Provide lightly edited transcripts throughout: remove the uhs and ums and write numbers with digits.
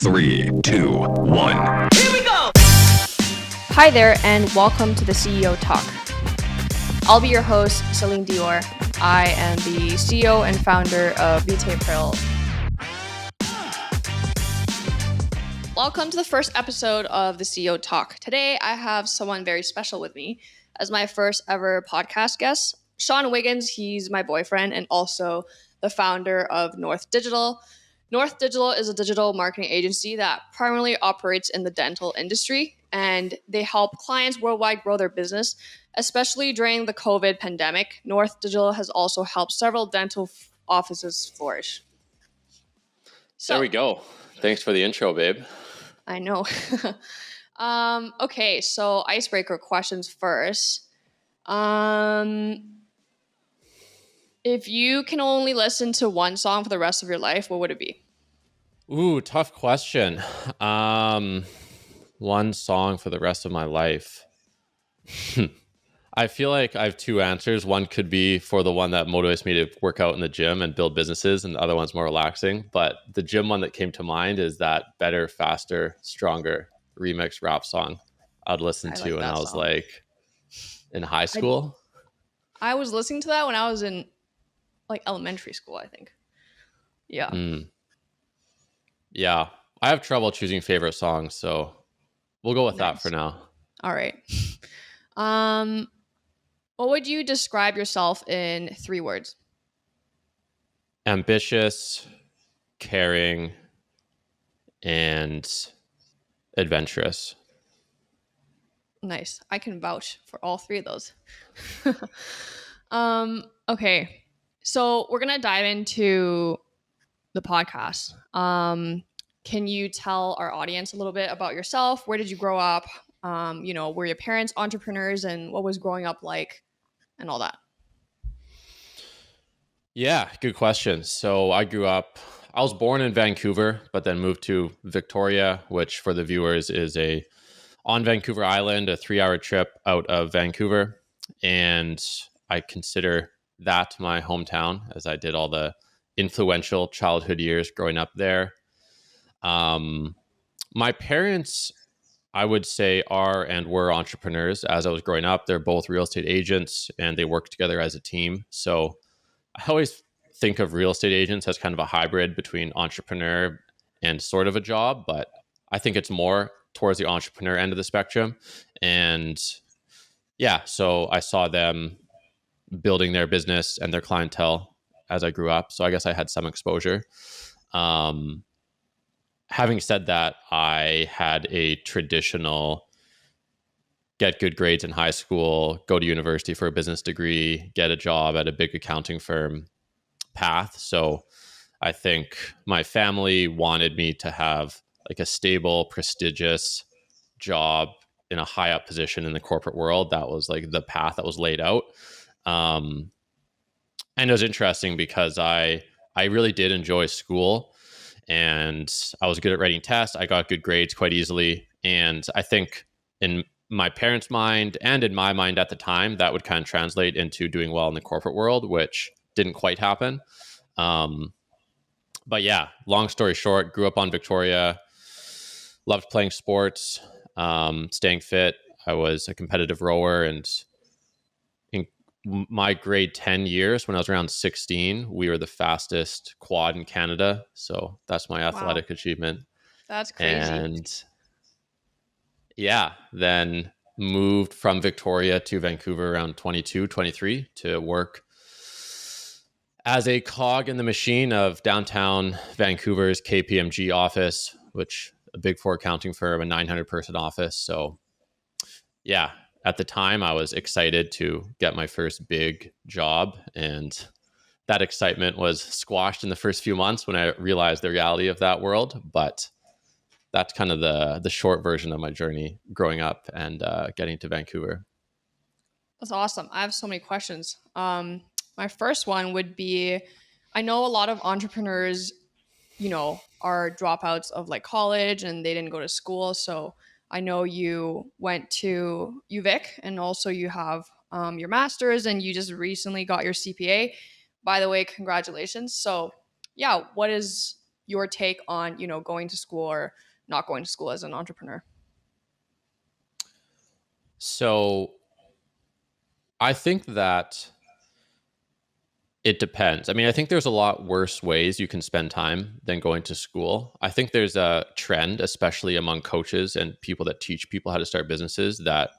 Three, two, one. Here we go! Hi there, and welcome to the CEO Talk. I'll be your host, Celine Dior. I am the CEO and founder of Vitae Apparel. Welcome to the first episode of the CEO Talk. Today, I have someone very special with me as my first ever podcast guest, Sean Wiggins. He's my boyfriend and also the founder of North Digital. North Digital is a digital marketing agency that primarily operates in the dental industry, and they help clients worldwide grow their business, especially during the COVID pandemic. North Digital has also helped several dental offices flourish. So, there we go. Thanks for the intro, babe. I know. Okay, so icebreaker questions first. If you can only listen to one song for the rest of your life, what would it be? Ooh, tough question. One song for the rest of my life. I feel like I have two answers. One could be for the one that motivates me to work out in the gym and build businesses, and the other one's more relaxing. But the gym one that came to mind is that Better, Faster, Stronger remix rap song I'd listen to when I was like in high school. I was listening to that when I was in like elementary school, I think. Yeah. Yeah. I have trouble choosing favorite songs, so we'll go with that for now. All right. What would you describe yourself in 3 words? Ambitious, caring, and adventurous. Nice. I can vouch for all 3 of those. Okay. So we're going to dive into the podcast. Can you tell our audience a little bit about yourself? Where did you grow up? Were your parents entrepreneurs, and what was growing up like and all that? Yeah, good question. So I was born in Vancouver, but then moved to Victoria, which for the viewers is on Vancouver Island, a 3-hour trip out of Vancouver. And I consider that my hometown, as I did all the influential childhood years growing up there. My parents, I would say, are and were entrepreneurs as I was growing up. They're both real estate agents and they work together as a team. So I always think of real estate agents as kind of a hybrid between entrepreneur and sort of a job, but I think it's more towards the entrepreneur end of the spectrum. And yeah, so I saw them building their business and their clientele as I grew up. So I guess I had some exposure. Having said that, I had a traditional get good grades in high school, go to university for a business degree, get a job at a big accounting firm path. So I think my family wanted me to have like a stable, prestigious job in a high up position in the corporate world. That was like the path that was laid out. And it was interesting because I really did enjoy school and I was good at writing tests. I got good grades quite easily. And I think in my parents' mind and in my mind at the time, that would kind of translate into doing well in the corporate world, which didn't quite happen. But yeah, long story short, grew up on Victoria, loved playing sports, staying fit. I was a competitive rower, and in my grade 10 years, when I was around 16, we were the fastest quad in Canada. So that's my athletic achievement. That's crazy. And yeah, then moved from Victoria to Vancouver around 22, 23 to work as a cog in the machine of downtown Vancouver's KPMG office, which a big 4 accounting firm, a 900-person office. So yeah, at the time I was excited to get my first big job, and that excitement was squashed in the first few months when I realized the reality of that world. But that's kind of the short version of my journey growing up and getting to Vancouver. That's awesome. I have so many questions. My first one would be, I know a lot of entrepreneurs, are dropouts of like college and they didn't go to school. So I know you went to UVic and also you have your master's and you just recently got your CPA. By the way, congratulations. So yeah, what is your take on, going to school or not going to school as an entrepreneur? So I think that it depends. I mean, I think there's a lot worse ways you can spend time than going to school. I think there's a trend, especially among coaches and people that teach people how to start businesses, that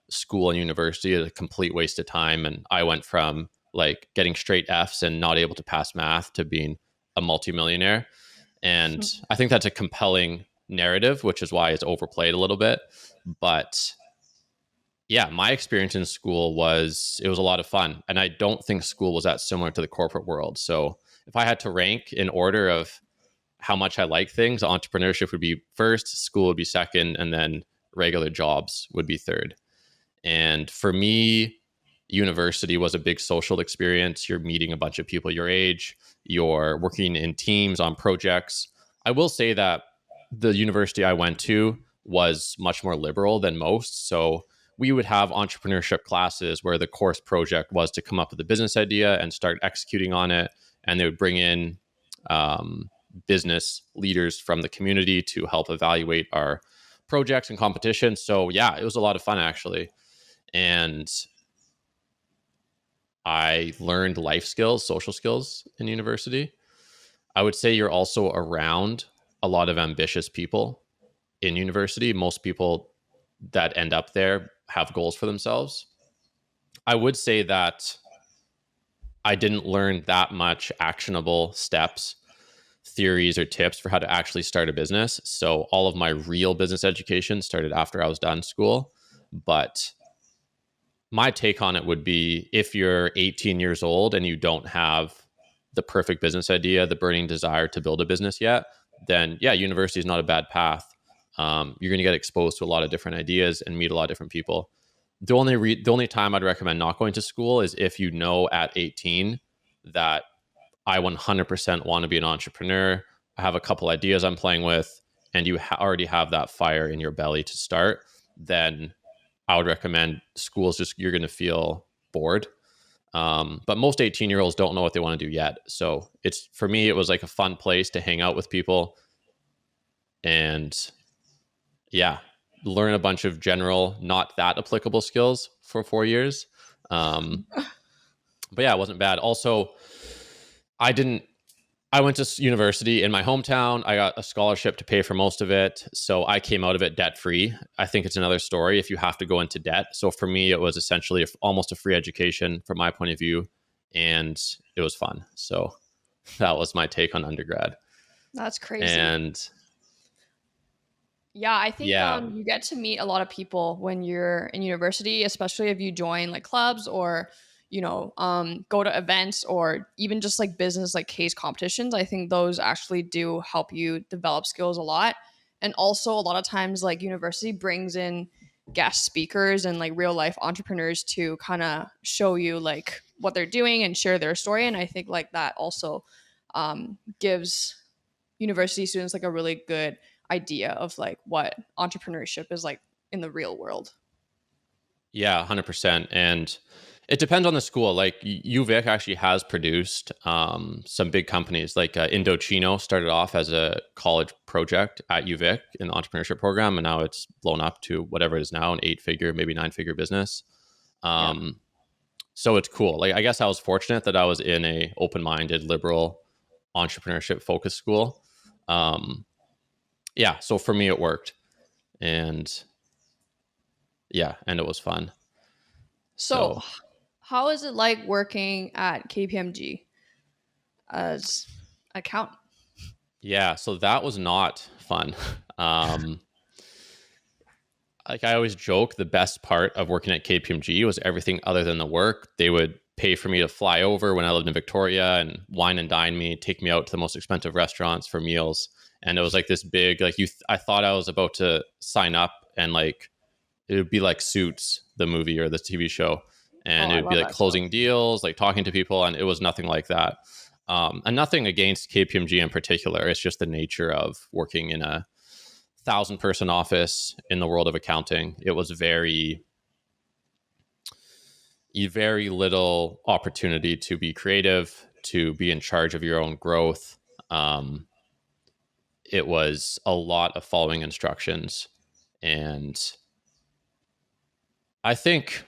school and university is a complete waste of time. And I went from like getting straight F's and not able to pass math to being a multimillionaire. And I think that's a compelling narrative, which is why it's overplayed a little bit. But yeah, my experience in school it was a lot of fun. And I don't think school was that similar to the corporate world. So if I had to rank in order of how much I like things, entrepreneurship would be first, school would be second, and then regular jobs would be third. And for me, university was a big social experience. You're meeting a bunch of people your age, you're working in teams on projects. I will say that the university I went to was much more liberal than most. So we would have entrepreneurship classes where the course project was to come up with a business idea and start executing on it. And they would bring in business leaders from the community to help evaluate our projects and competition. So yeah, it was a lot of fun actually. And I learned life skills, social skills in university. I would say you're also around a lot of ambitious people in university. Most people that end up there have goals for themselves. I would say that I didn't learn that much actionable steps, theories, or tips for how to actually start a business. So all of my real business education started after I was done school. But my take on it would be, if you're 18 years old and you don't have the perfect business idea, the burning desire to build a business yet, then yeah, university is not a bad path. You're going to get exposed to a lot of different ideas and meet a lot of different people. The only time I'd recommend not going to school is if you know at 18 that I 100% want to be an entrepreneur. I have a couple ideas I'm playing with, and you already have that fire in your belly to start. Then I would recommend school. Is just, you're going to feel bored. But most 18-year-olds don't know what they want to do yet. So for me, it was like a fun place to hang out with people and yeah, learn a bunch of general, not that applicable skills for 4 years. But yeah, it wasn't bad. Also, I went to university in my hometown. I got a scholarship to pay for most of it. So I came out of it debt free. I think it's another story if you have to go into debt. So for me, it was essentially almost a free education from my point of view. And it was fun. So that was my take on undergrad. That's crazy. And yeah, I think yeah, you get to meet a lot of people when you're in university, especially if you join like clubs or go to events or even just like business like case competitions. I think those actually do help you develop skills a lot. And also a lot of times like university brings in guest speakers and like real life entrepreneurs to kind of show you like what they're doing and share their story. And I think like that also gives university students like a really good idea of like what entrepreneurship is like in the real world. yeah, 100%. And it depends on the school. Like UVic actually has produced some big companies. Like Indochino started off as a college project at UVic in the entrepreneurship program, and now it's blown up to whatever it is now, an 8-figure, maybe 9-figure business. So it's cool. Like I guess I was fortunate that I was in a open-minded, liberal, entrepreneurship focused school. Yeah, so for me it worked, and yeah, and it was fun. So how is it like working at KPMG as accountant? Yeah, so that was not fun. Like I always joke, the best part of working at KPMG was everything other than the work. They would pay for me to fly over when I lived in Victoria and wine and dine me, take me out to the most expensive restaurants for meals. And it was like this big, like I thought I was about to sign up and like, it would be like Suits, the movie or the TV show. And it would be like closing deals, like talking to people. And it was nothing like that. And nothing against KPMG in particular. It's just the nature of working in a 1,000-person office in the world of accounting. It was very little opportunity to be creative, to be in charge of your own growth. it was a lot of following instructions. And I think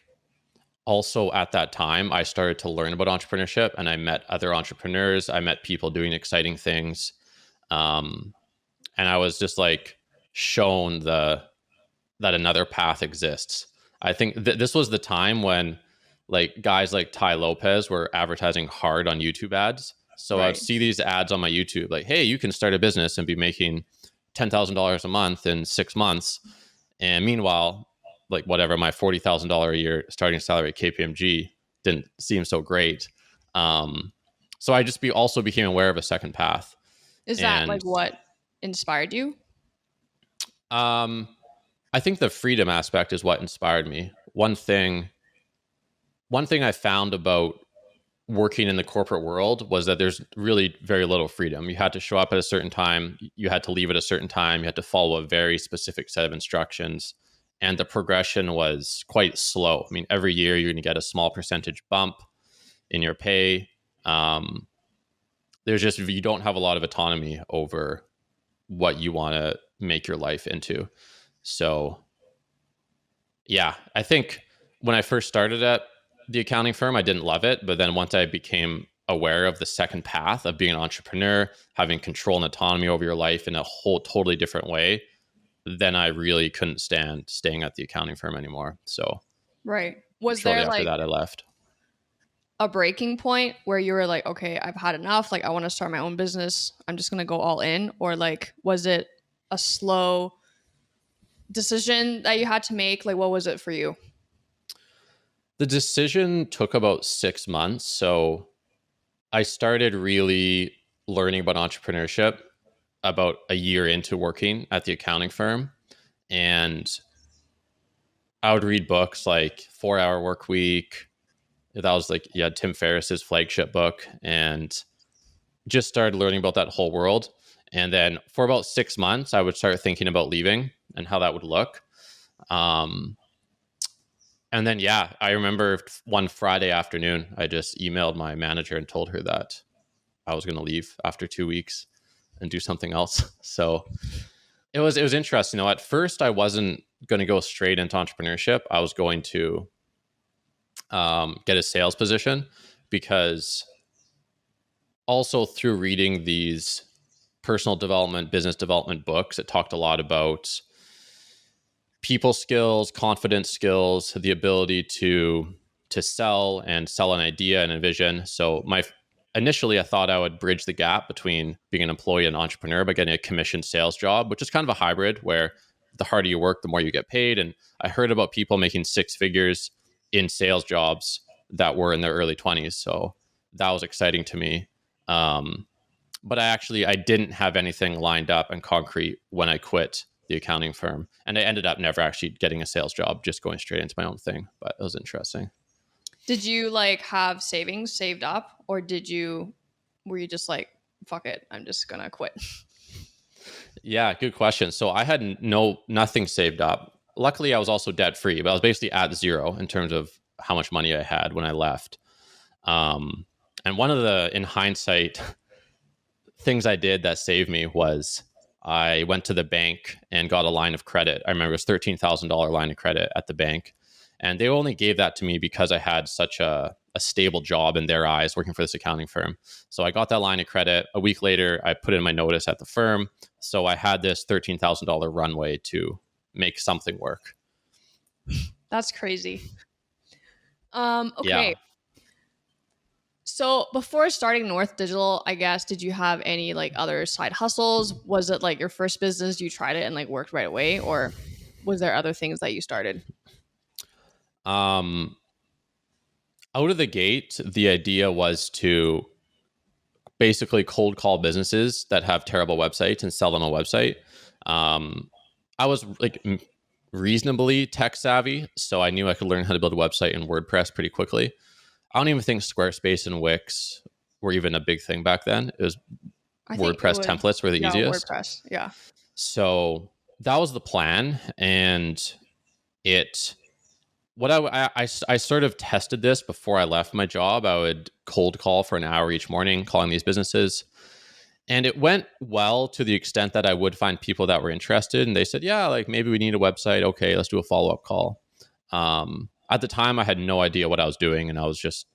also at that time, I started to learn about entrepreneurship, and I met other entrepreneurs. I met people doing exciting things. Um, and I was just like shown that another path exists. I think this was the time when like guys like Ty Lopez were advertising hard on YouTube ads. So I'd Right. see these ads on my YouTube like, hey, you can start a business and be making $10,000 a month in 6 months. And meanwhile, like whatever, my $40,000 a year starting salary at KPMG didn't seem so great. So I just also became aware of a second path. Is that And like what inspired you? I think the freedom aspect is what inspired me. One thing I found about working in the corporate world was that there's really very little freedom. You had to show up at a certain time, you had to leave at a certain time, you had to follow a very specific set of instructions, and the progression was quite slow. I mean, every year you're going to get a small percentage bump in your pay. There's just, you don't have a lot of autonomy over what you want to make your life into. So yeah, I think when I first started at the accounting firm, I didn't love it. But then once I became aware of the second path of being an entrepreneur, having control and autonomy over your life in a whole totally different way, then I really couldn't stand staying at the accounting firm anymore. So Right. Was shortly there after like that, I left. a breaking point where you were like, okay, I've had enough. Like, I want to start my own business. I'm just going to go all in. Or like, was it a slow decision that you had to make? Like, what was it for you? The decision took about 6 months. So I started really learning about entrepreneurship about a year into working at the accounting firm. And I would read books like 4 Hour Work Week. That was like, yeah, Tim Ferriss's flagship book, and just started learning about that whole world. And then for about 6 months, I would start thinking about leaving and how that would look. And then, yeah, I remember one Friday afternoon, I just emailed my manager and told her that I was going to leave after 2 weeks and do something else. So it was interesting. You know, at first I wasn't going to go straight into entrepreneurship. I was going to get a sales position, because also through reading these personal development, business development books, it talked a lot about people skills, confidence skills, the ability to sell and sell an idea and a vision. So initially I thought I would bridge the gap between being an employee and entrepreneur by getting a commission sales job, which is kind of a hybrid where the harder you work, the more you get paid. And I heard about people making six figures in sales jobs that were in their early 20s. So that was exciting to me. But I didn't have anything lined up and concrete when I quit the accounting firm. And I ended up never actually getting a sales job, just going straight into my own thing. But it was interesting. Did you like have savings saved up, or were you just like, fuck it, I'm just going to quit? Yeah, good question. So I had nothing saved up. Luckily, I was also debt free, but I was basically at zero in terms of how much money I had when I left. And one of the, in hindsight, things I did that saved me was I went to the bank and got a line of credit. I remember it was $13,000 line of credit at the bank. And they only gave that to me because I had such a stable job in their eyes working for this accounting firm. So I got that line of credit. A week later, I put in my notice at the firm. So I had this $13,000 runway to make something work. That's crazy. Okay. Yeah. So before starting North Digital, I guess, did you have any like other side hustles? Was it like your first business, you tried it and like worked right away? Or was there other things that you started? Out of the gate, the idea was to basically cold call businesses that have terrible websites and sell them a website. I was like reasonably tech savvy, so I knew I could learn how to build a website in WordPress pretty quickly. I don't even think Squarespace and Wix were even a big thing back then. It was WordPress templates were the easiest. WordPress, yeah. So that was the plan, and I sort of tested this before I left my job. I would cold call for an hour each morning, calling these businesses. And it went well to the extent that I would find people that were interested. And they said, yeah, like maybe we need a website. Okay, let's do a follow-up call. At the time, I had no idea what I was doing. And I was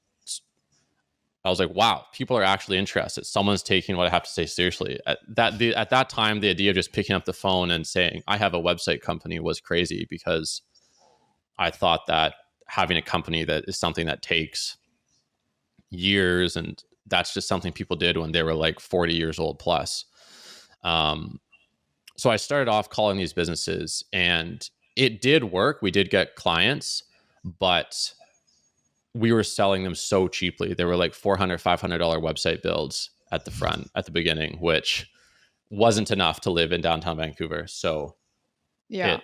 like, wow, people are actually interested. Someone's taking what I have to say seriously. At that time, the idea of just picking up the phone and saying, I have a website company was crazy, because I thought that having a company that is something that takes years, and that's just something people did when they were like 40 years old plus. So I started off calling these businesses, and it did work. We did get clients, but we were selling them so cheaply. They were like $400, $500 website builds at the beginning, which wasn't enough to live in downtown Vancouver. So Yeah.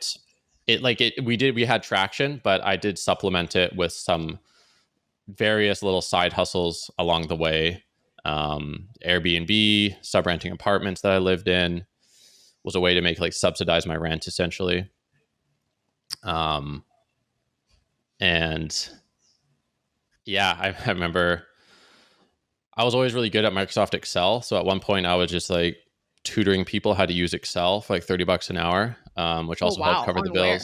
we had traction, but I did supplement it with some various little side hustles along the way. Airbnb, sub-renting apartments that I lived in was a way to make like subsidize my rent essentially. And yeah, I remember I was always really good at Microsoft Excel. So at one point I was just like tutoring people how to use Excel for like $30 an hour, which also helped cover the bills. Where?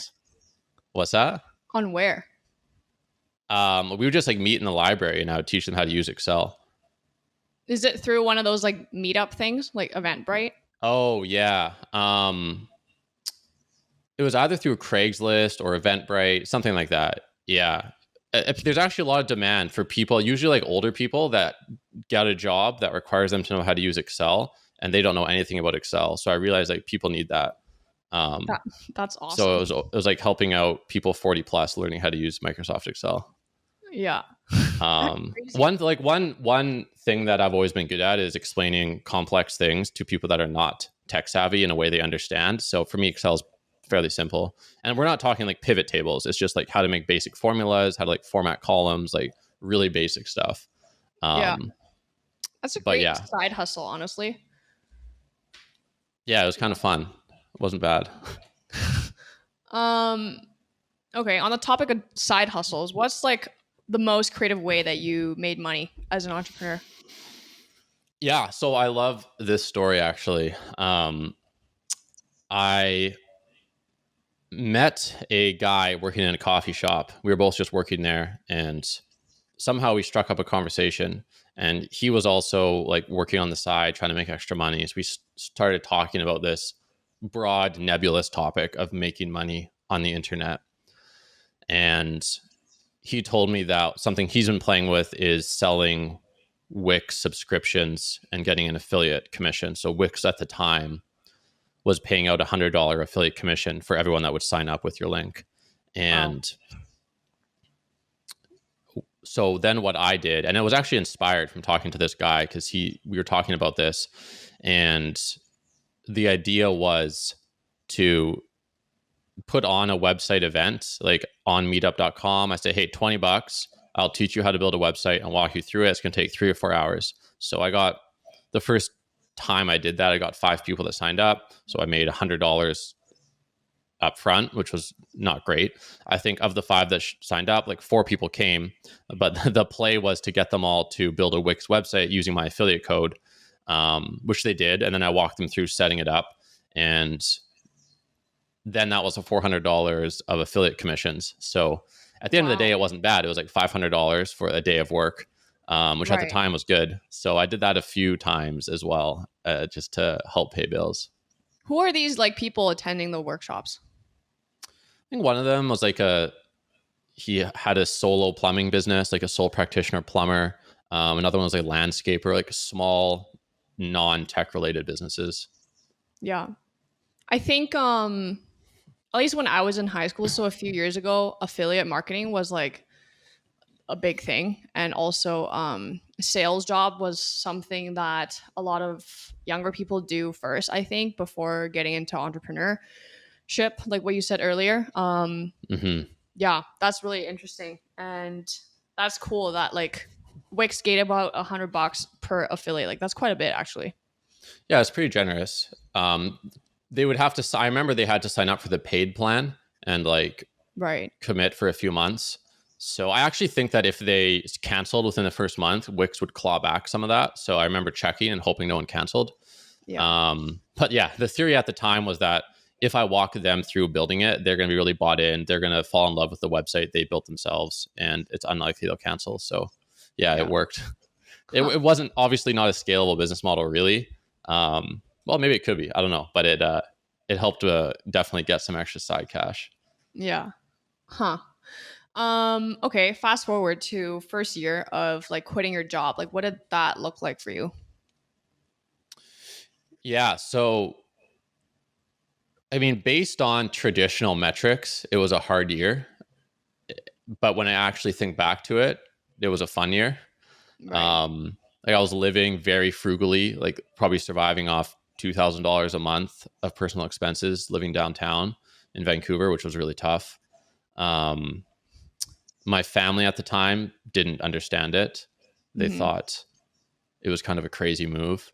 What's that? On where? We would just like meet in the library and I would teach them how to use Excel. Is it through one of those like meetup things, like Eventbrite? Oh yeah. It was either through Craigslist or Eventbrite, something like that. Yeah. There's actually a lot of demand for people, usually like older people that get a job that requires them to know how to use Excel, and they don't know anything about Excel. So I realized like people need that. That's awesome. So it was like helping out people 40 plus learning how to use Microsoft Excel. Yeah. One thing that I've always been good at is explaining complex things to people that are not tech savvy in a way they understand. So for me, Excel is fairly simple, and we're not talking like pivot tables. It's just like how to make basic formulas, how to like format columns, like really basic stuff. Yeah, that's a great side hustle, honestly. Yeah, it was kind of fun. It wasn't bad. Okay, on the topic of side hustles, what's like the most creative way that you made money as an entrepreneur? Yeah, so I love this story actually. I met a guy working in a coffee shop. We were both just working there, and somehow we struck up a conversation, and he was also like working on the side trying to make extra money. So we started talking about this broad nebulous topic of making money on the internet. And he told me that something he's been playing with is selling Wix subscriptions and getting an affiliate commission. So Wix at the time was paying out $100 affiliate commission for everyone that would sign up with your link. And so then what I did, and it was actually inspired from talking to this guy, because we were talking about this, and the idea was to put on a website event like on meetup.com. I say, hey, $20, I'll teach you how to build a website and walk you through it. It's going to take 3 or 4 hours. So I got the first time I did that, I got 5 people that signed up. So I made $100 up front, which was not great. I think of the 5 that signed up, like 4 people came, but the play was to get them all to build a Wix website using my affiliate code, which they did. And then I walked them through setting it up. And then that was a $400 of affiliate commissions. So at the end of the day, it wasn't bad. It was like $500 for a day of work, which at the time was good. So I did that a few times as well, just to help pay bills. Who are these like people attending the workshops? I think one of them was like he had a solo plumbing business, like a sole practitioner plumber. Another one was a landscaper, like small non-tech related businesses. Yeah. I think at least when I was in high school, so a few years ago, affiliate marketing was like a big thing. And also sales job was something that a lot of younger people do first, I think, before getting into entrepreneurship, like what you said earlier. Yeah, that's really interesting. And that's cool that like Wix gave about $100 per affiliate. Like that's quite a bit actually. Yeah, it's pretty generous. They would have to, I remember they had to sign up for the paid plan and like commit for a few months. So I actually think that if they canceled within the first month, Wix would claw back some of that. So I remember checking and hoping no one canceled. Yeah. But yeah, the theory at the time was that if I walk them through building it, they're going to be really bought in. They're going to fall in love with the website they built themselves, and it's unlikely they'll cancel. So yeah, it Yeah. worked. Huh. It wasn't obviously not a scalable business model, really. Well, maybe it could be. I don't know, but it helped to definitely get some extra side cash. Yeah. Huh. Okay, fast forward to first year of like quitting your job. Like what did that look like for you? Yeah. So, I mean, based on traditional metrics, it was a hard year. But when I actually think back to it, it was a fun year. Right. Like I was living very frugally, like probably surviving off $2,000 a month of personal expenses living downtown in Vancouver, which was really tough. Um, my family at the time didn't understand it. They Mhm. thought it was kind of a crazy move.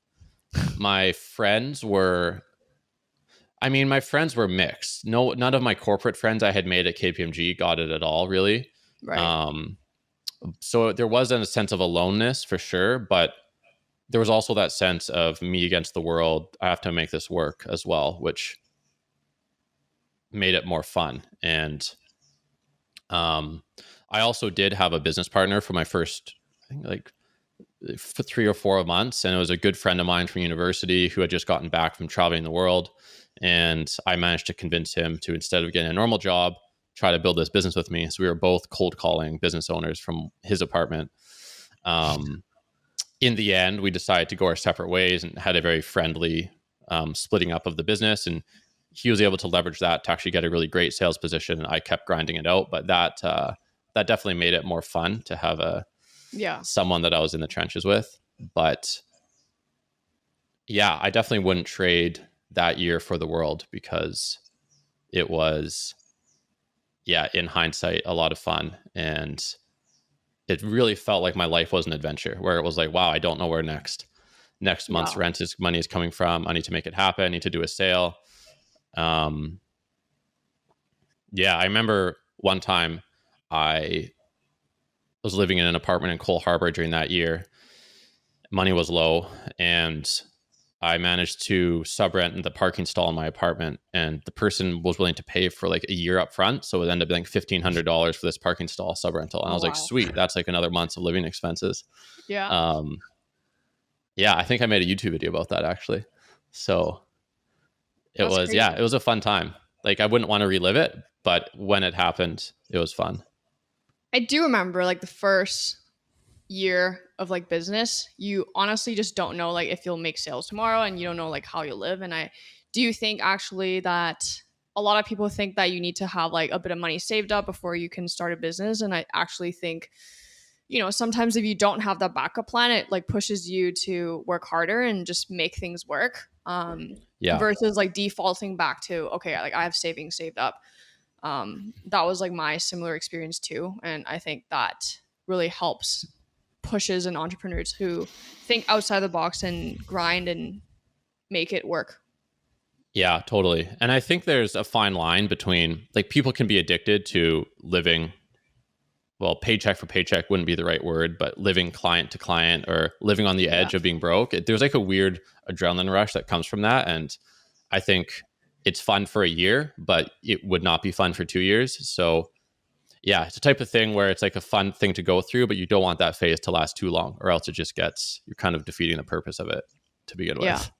My friends were, I mean, my friends were mixed. No, none of my corporate friends I had made at KPMG got it at all, really. Right. Um, so there was a sense of aloneness for sure, but there was also that sense of me against the world. I have to make this work as well, which made it more fun. And um, I also did have a business partner for my first, I think, like for 3 or 4 months, and it was a good friend of mine from university who had just gotten back from traveling the world. And I managed to convince him to, instead of getting a normal job, try to build this business with me. So we were both cold calling business owners from his apartment. Um, in the end, we decided to go our separate ways and had a very friendly splitting up of the business. And he was able to leverage that to actually get a really great sales position. And I kept grinding it out, but that definitely made it more fun to have Yeah. someone that I was in the trenches with. But yeah, I definitely wouldn't trade that year for the world because it was, yeah, in hindsight, a lot of fun. And it really felt like my life was an adventure where it was like, wow, I don't know where next month's Yeah. money is coming from. I need to make it happen. I need to do a sale. Um, yeah, I remember one time I was living in an apartment in Cole Harbor during that year. Money was low, and I managed to subrent the parking stall in my apartment, and the person was willing to pay for like a year up front. So it ended up being like $1,500 for this parking stall sub rental. And I Oh was like, wow. sweet, that's like another month's of living expenses. Yeah. Um, yeah, I think I made a YouTube video about that actually. So it That's was, crazy. yeah, it was a fun time. Like I wouldn't want to relive it, but when it happened, it was fun. I do remember like the first year of like business, you honestly just don't know like if you'll make sales tomorrow and you don't know like how you'll live. And I do think actually that a lot of people think that you need to have like a bit of money saved up before you can start a business. And I actually think, sometimes if you don't have that backup plan, it like pushes you to work harder and just make things work. Yeah. Versus like defaulting back to, okay, like I have savings saved up. That was like my similar experience too. And I think that really helps pushes and entrepreneurs who think outside the box and grind and make it work. Yeah, totally. And I think there's a fine line between like people can be addicted to living, well, paycheck for paycheck wouldn't be the right word, but living client to client or living on the Yeah. edge of being broke. There's like a weird adrenaline rush that comes from that. And I think it's fun for a year, but it would not be fun for 2 years. So yeah, it's a type of thing where it's like a fun thing to go through, but you don't want that phase to last too long, or else you're kind of defeating the purpose of it to begin Yeah. with.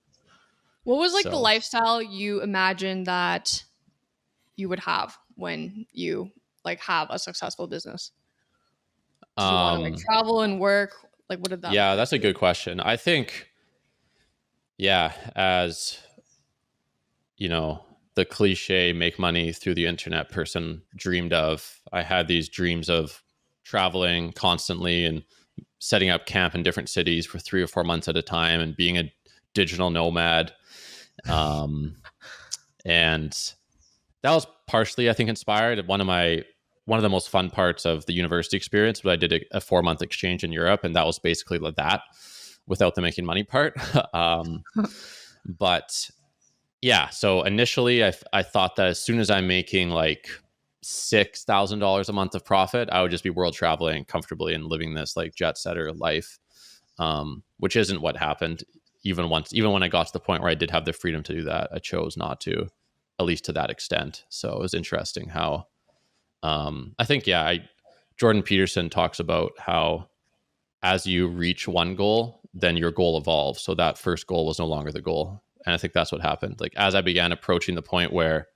What was like the So, lifestyle you imagined that you would have when you like have a successful business? Did you want to like um, travel and work? Like what did that look yeah, like that's for a you? good question. I think, yeah, as you know, the cliche make money through the internet person dreamed of, I had these dreams of traveling constantly and setting up camp in different cities for 3 or 4 months at a time and being a digital nomad. Um, and that was partially, I think, inspired. One of the most fun parts of the university experience was I did a 4 month exchange in Europe, and that was basically like that without the making money part. But yeah, so initially I thought that as soon as I'm making like $6,000 a month of profit, I would just be world traveling comfortably and living this like jet setter life, which isn't what happened. even when I got to the point where I did have the freedom to do that, I chose not to, at least to that extent. So it was interesting how I think, Jordan Peterson talks about how as you reach one goal, then your goal evolves. So that first goal was no longer the goal. And I think that's what happened. Like as I began approaching the point where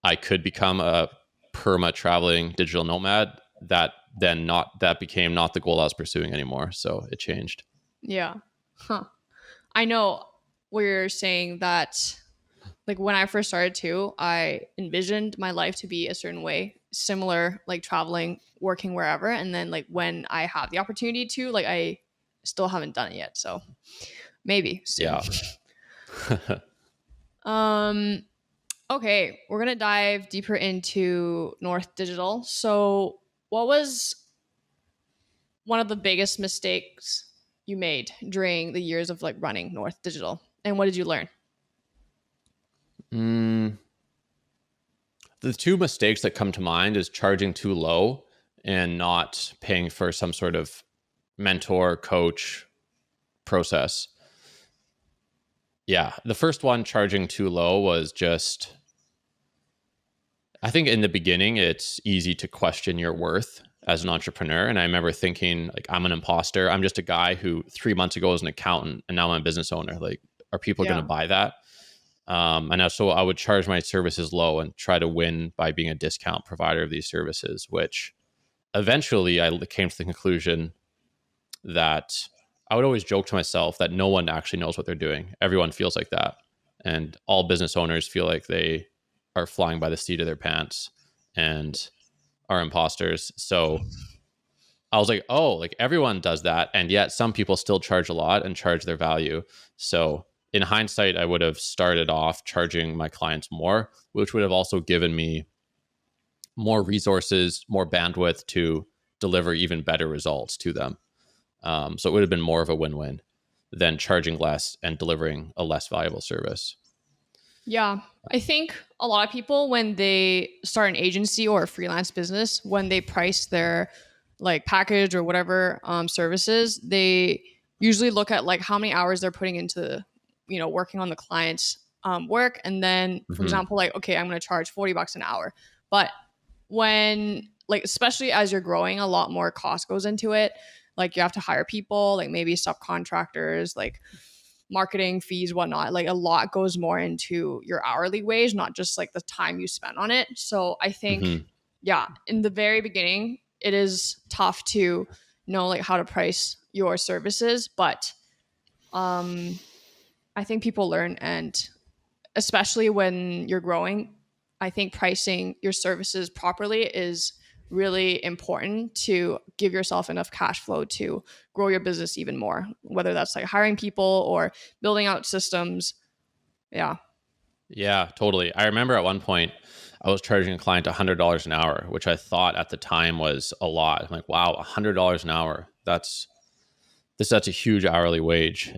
I could become a perma traveling digital nomad, that became not the goal I was pursuing anymore. So it changed. Yeah. Huh. I know we're saying that, like when I first started too, I envisioned my life to be a certain way, similar, like traveling, working wherever. And then like when I have the opportunity to, like I still haven't done it yet. So maybe soon. Yeah. Okay, we're gonna dive deeper into North Digital. So what was one of the biggest mistakes you made during the years of like running North Digital? And what did you learn? The two mistakes that come to mind is charging too low and not paying for some sort of mentor, coach process. Yeah, the first one, charging too low, was just, I think in the beginning, it's easy to question your worth as an entrepreneur. And I remember thinking, like, I'm an imposter. I'm just a guy who 3 months ago was an accountant and now I'm a business owner. Like, are people going to buy that? So I would charge my services low and try to win by being a discount provider of these services, which eventually I came to the conclusion that I would always joke to myself that no one actually knows what they're doing. Everyone feels like that. And all business owners feel like they are flying by the seat of their pants and are imposters. So I was like, oh, like everyone does that. And yet some people still charge a lot and charge their value. So in hindsight, I would have started off charging my clients more, which would have also given me more resources, more bandwidth to deliver even better results to them. So it would have been more of a win-win than charging less and delivering a less valuable service. Yeah, I think a lot of people, when they start an agency or a freelance business, when they price their like package or whatever services, they usually look at like how many hours they're putting into, working on the client's work. And then, for example, like, okay, I'm going to charge $40 an hour. But when, like, especially as you're growing, a lot more cost goes into it. Like you have to hire people, like maybe subcontractors, like marketing fees, whatnot. Like a lot goes more into your hourly wage, not just like the time you spend on it. So I think, in the very beginning, it is tough to know like how to price your services, but I think people learn, and especially when you're growing, I think pricing your services properly is really important to give yourself enough cash flow to grow your business even more, whether that's like hiring people or building out systems. Yeah, totally. I remember at one point I was charging a client $100 an hour, which I thought at the time was a lot. I'm like, wow, $100 an hour. That's a huge hourly wage.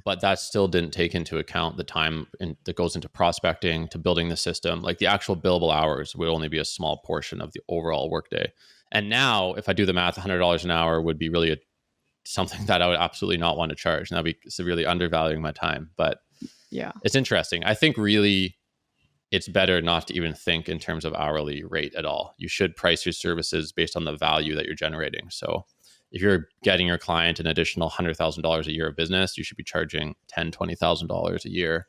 But that still didn't take into account the time that goes into prospecting, to building the system. Like the actual billable hours would only be a small portion of the overall workday. And now if I do the math, $100 an hour would be really something that I would absolutely not want to charge. And that'd be severely undervaluing my time. But Yeah. It's interesting. I think really it's better not to even think in terms of hourly rate at all. You should price your services based on the value that you're generating. So if you're getting your client an additional $100,000 a year of business, you should be charging $10,000, $20,000 a year.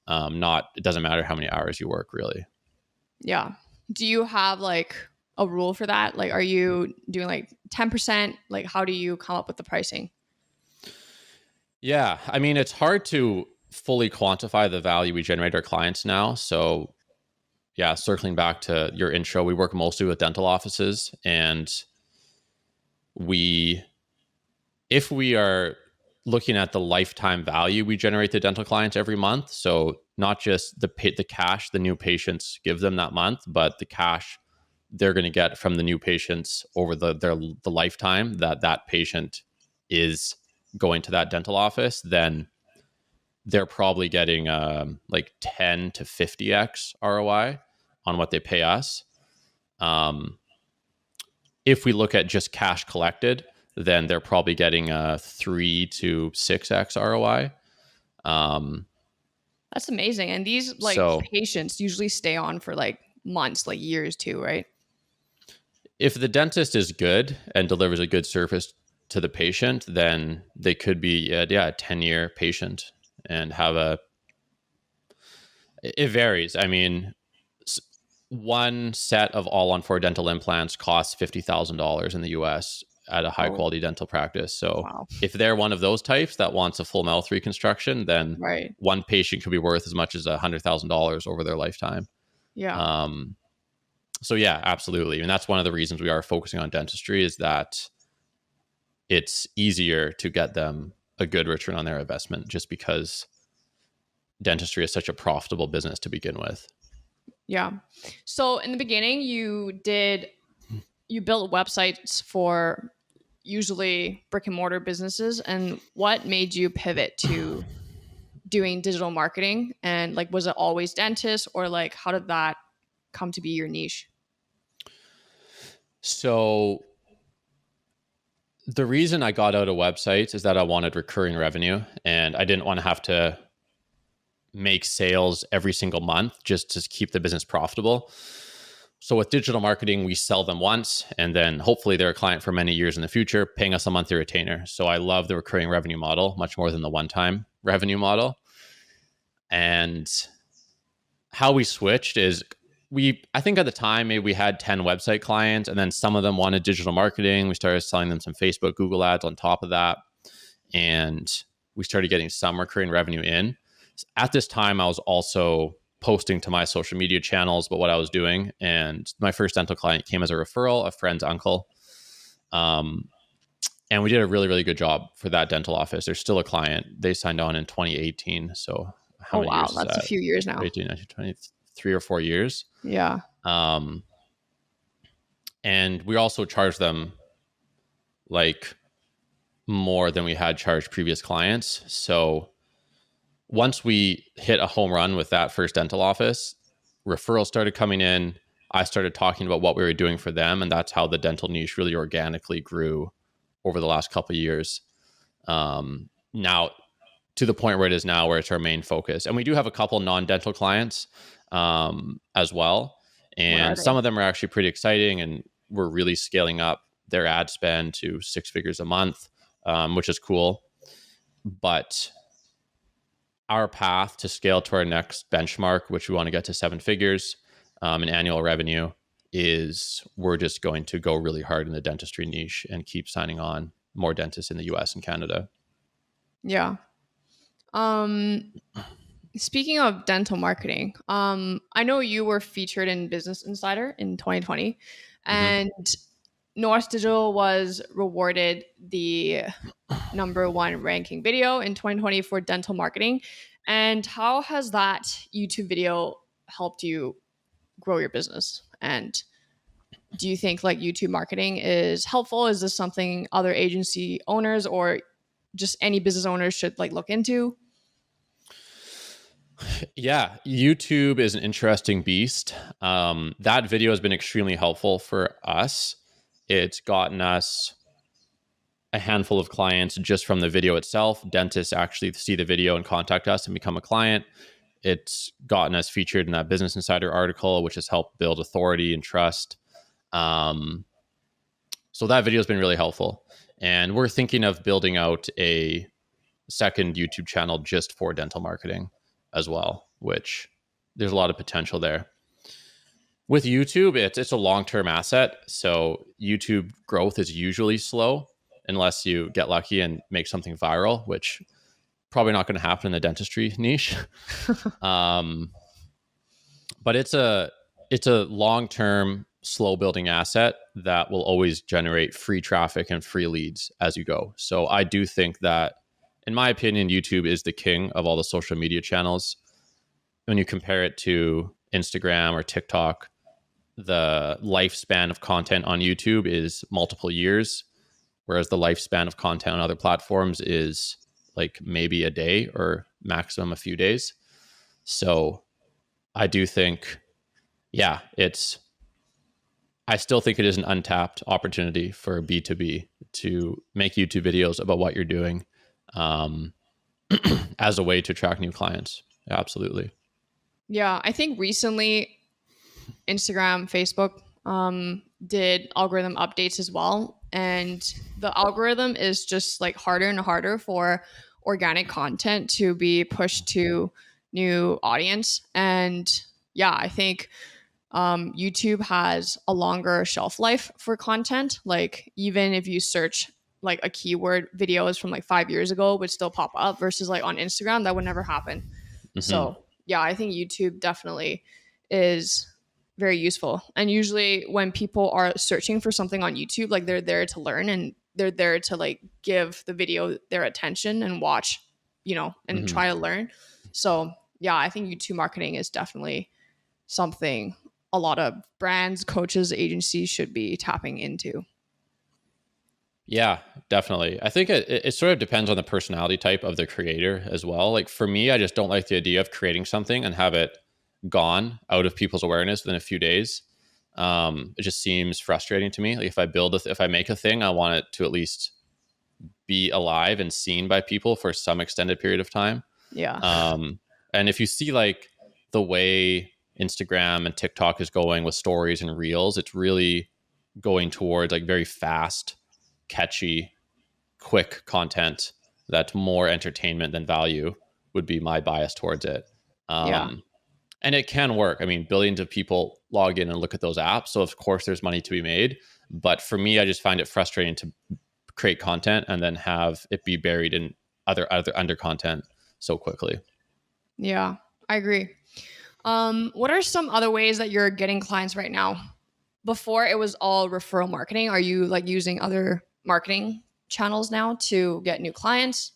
It doesn't matter how many hours you work, really. Yeah. Do you have like a rule for that? Like, are you doing like 10%? Like, how do you come up with the pricing? Yeah. I mean, it's hard to fully quantify the value we generate our clients now. So yeah, circling back to your intro, we work mostly with dental offices, and if we are looking at the lifetime value we generate to dental clients every month, so not just the cash the new patients give them that month, but the cash they're going to get from the new patients over the lifetime that patient is going to that dental office, then they're probably getting like 10 to 50x ROI on what they pay us. If we look at just cash collected, then they're probably getting a 3 to 6x ROI. That's amazing. And these So patients usually stay on for months, years too, right? if the dentist is good and delivers a good service to the patient, then they could be a 10-year patient and have it varies. I mean, one set of all-on-4 dental implants costs $50,000 in the US at a high quality dental practice. So Wow. if they're one of those types that wants a full mouth reconstruction, then Right. one patient could be worth as much as $100,000 over their lifetime. Yeah. So yeah, absolutely. And that's one of the reasons we are focusing on dentistry, is that it's easier to get them a good return on their investment, just because dentistry is such a profitable business to begin with. Yeah. So in the beginning, you built websites for usually brick and mortar businesses. And what made you pivot to doing digital marketing? And was it always dentists, or how did that come to be your niche? So the reason I got out of websites is that I wanted recurring revenue, and I didn't want to have to make sales every single month just to keep the business profitable. So with digital marketing, we sell them once, and then hopefully they're a client for many years in the future, paying us a monthly retainer. So I love the recurring revenue model much more than the one-time revenue model. And how we switched is I think at the time, maybe we had 10 website clients, and then some of them wanted digital marketing. We started selling them some Facebook, Google ads on top of that. And we started getting some recurring revenue in. At this time, I was also posting to my social media channels about what I was doing. And my first dental client came as a referral, a friend's uncle. And we did a really, really good job for that dental office. They're still a client. They signed on in 2018. So how many years is That's that? a few years now. 18, 19, 20, 3 or 4 years. Yeah. And we also charged them more than we had charged previous clients. So once we hit a home run with that first dental office, referrals started coming in. I started talking about what we were doing for them, and that's how the dental niche really organically grew over the last couple of years. Now, to the point where it is now, where it's our main focus. And we do have a couple non-dental clients as well. And some of them are actually pretty exciting, and we're really scaling up their ad spend to 6 figures a month, which is cool. But our path to scale to our next benchmark, which we want to get to 7 figures in annual revenue, is we're just going to go really hard in the dentistry niche and keep signing on more dentists in the US and Canada. Yeah. Speaking of dental marketing, I know you were featured in Business Insider in 2020, and North Digital was rewarded the #1 ranking video in 2020 for dental marketing. And how has that YouTube video helped you grow your business? And do you think YouTube marketing is helpful? Is this something other agency owners or just any business owners should look into? Yeah, YouTube is an interesting beast. That video has been extremely helpful for us. It's gotten us a handful of clients just from the video itself. Dentists actually see the video and contact us and become a client. It's gotten us featured in that Business Insider article, which has helped build authority and trust. So that video has been really helpful. And we're thinking of building out a second YouTube channel just for dental marketing as well, which there's a lot of potential there. With YouTube, it's a long-term asset. So YouTube growth is usually slow unless you get lucky and make something viral, which probably not going to happen in the dentistry niche. But it's a long-term, slow-building asset that will always generate free traffic and free leads as you go. So I do think that, in my opinion, YouTube is the king of all the social media channels. When you compare it to Instagram or TikTok, the lifespan of content on YouTube is multiple years, whereas the lifespan of content on other platforms is maybe a day or maximum a few days. So I do think, I still think it is an untapped opportunity for B2B to make YouTube videos about what you're doing as a way to attract new clients. Absolutely. Yeah, I think recently Instagram, Facebook did algorithm updates as well. And the algorithm is just like harder and harder for organic content to be pushed to new audience. And yeah, I think YouTube has a longer shelf life for content. Like even if you search like a keyword, videos from like 5 years ago would still pop up versus like on Instagram, that would never happen. So yeah, I think YouTube definitely is very useful. And usually when people are searching for something on YouTube, like they're there to learn and they're there to like give the video their attention and watch, and try to learn. So yeah, I think YouTube marketing is definitely something a lot of brands, coaches, agencies should be tapping into. Yeah, definitely. I think it sort of depends on the personality type of the creator as well. Like for me, I just don't like the idea of creating something and have it gone out of people's awareness within a few days. It just seems frustrating to me. Like if I make a thing, I want it to at least be alive and seen by people for some extended period of time. Yeah. And if you see like the way Instagram and TikTok is going with stories and reels, it's really going towards like very fast, catchy, quick content that's more entertainment than value would be my bias towards it. Yeah. And it can work. I mean, billions of people log in and look at those apps. So of course there's money to be made. But for me, I just find it frustrating to create content and then have it be buried in other under content so quickly. Yeah, I agree. What are some other ways that you're getting clients right now? Before it was all referral marketing. Are you like using other marketing channels now to get new clients?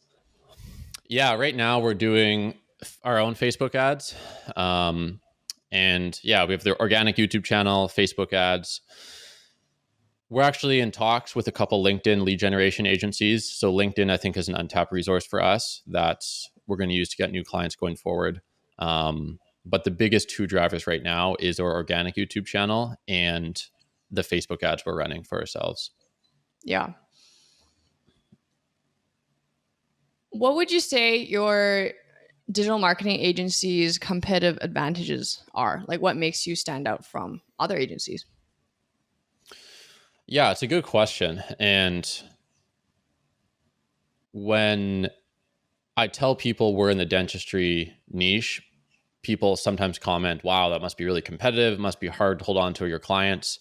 Yeah, right now we're doing our own Facebook ads. And yeah, we have the organic YouTube channel, Facebook ads. We're actually in talks with a couple LinkedIn lead generation agencies. So LinkedIn, I think, is an untapped resource for us that we're going to use to get new clients going forward. But the biggest two drivers right now is our organic YouTube channel and the Facebook ads we're running for ourselves. Yeah. What would you say your digital marketing agency's competitive advantages are? Like what makes you stand out from other agencies? Yeah, it's a good question. And when I tell people we're in the dentistry niche, people sometimes comment, wow, that must be really competitive. It must be hard to hold on to your clients.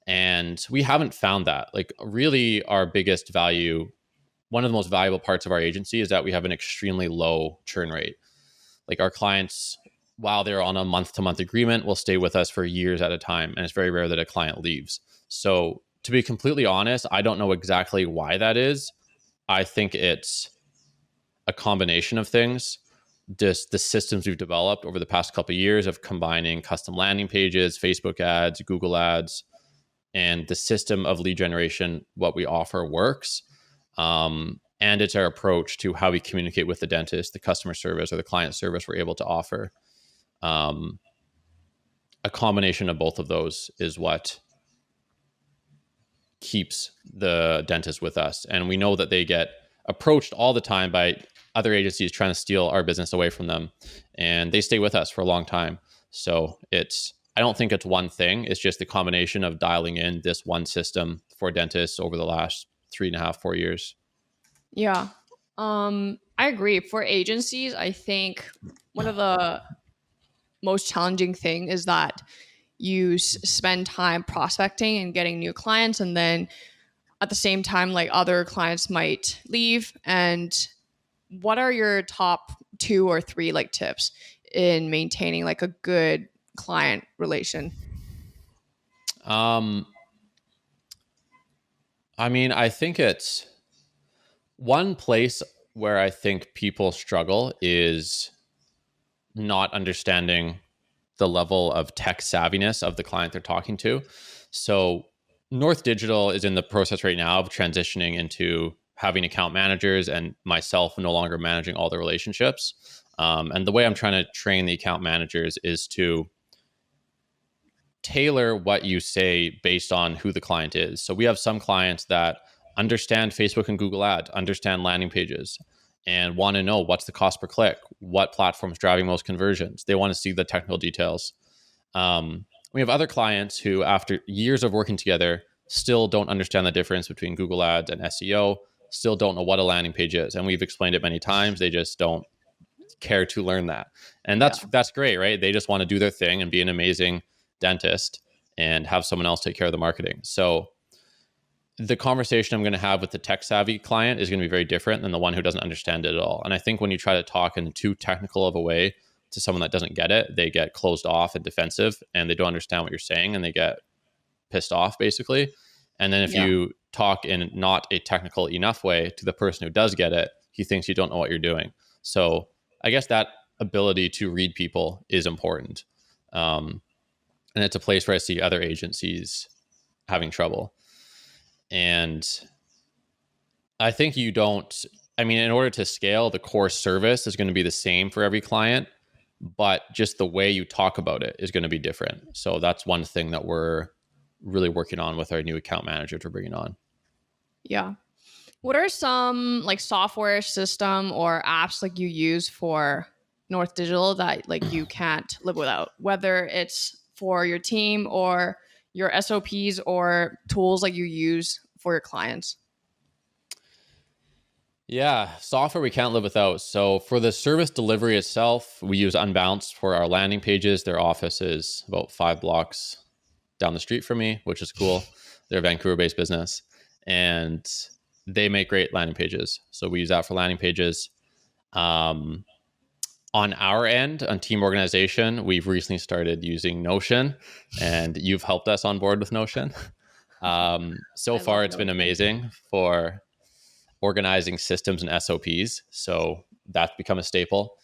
And we haven't found that. Like, really, our biggest value, one of the most valuable parts of our agency is that we have an extremely low churn rate. Like, our clients, while they're on a month-to-month agreement, will stay with us for years at a time. And it's very rare that a client leaves. So, to be completely honest, I don't know exactly why that is. I think it's a combination of things. Just the systems we've developed over the past couple of years of combining custom landing pages, Facebook ads, Google ads, and the system of lead generation, what we offer works. And it's our approach to how we communicate with the dentist, the customer service or the client service we're able to offer. A combination of both of those is what keeps the dentist with us. And we know that they get approached all the time by other agencies trying to steal our business away from them, and they stay with us for a long time. So I don't think it's one thing. It's just the combination of dialing in this one system for dentists over the last 3.5, 4 years. Yeah. I agree. For agencies, I think one of the most challenging thing is that you spend time prospecting and getting new clients, and then at the same time, like other clients might leave. And what are your top 2 or 3 like tips in maintaining like a good client relation? I mean, I think it's one place where I think people struggle is not understanding the level of tech savviness of the client they're talking to. So North Digital is in the process right now of transitioning into having account managers, and myself no longer managing all the relationships. And the way I'm trying to train the account managers is to tailor what you say based on who the client is. So we have some clients that understand Facebook and Google ads, understand landing pages, and want to know what's the cost per click, what platform's driving most conversions. They want to see the technical details. We have other clients who, after years of working together, still don't understand the difference between Google ads and SEO, still don't know what a landing page is. And we've explained it many times. They just don't care to learn that. And that's great, right? They just want to do their thing and be an amazing dentist and have someone else take care of the marketing. So the conversation I'm going to have with the tech savvy client is going to be very different than the one who doesn't understand it at all. And I think when you try to talk in too technical of a way to someone that doesn't get it, they get closed off and defensive, and they don't understand what you're saying, and they get pissed off basically. And then if you talk in not a technical enough way to the person who does get it, he thinks you don't know what you're doing. So I guess that ability to read people is important. And it's a place where I see other agencies having trouble. And I think in order to scale, the core service is going to be the same for every client, but just the way you talk about it is going to be different. So that's one thing that we're really working on with our new account manager to bring on. Yeah. What are some like software system or apps like you use for North Digital that like you can't live without, whether it's for your team or your SOPs or tools like you use for your clients? Yeah, software we can't live without. So for the service delivery itself, we use Unbounce for our landing pages. Their office is about 5 blocks down the street from me, which is cool. They're a Vancouver-based business, and they make great landing pages. So we use that for landing pages. On our end, on team organization, we've recently started using Notion, and you've helped us on board with Notion. So far, it's been amazing for organizing systems and SOPs. So that's become a staple.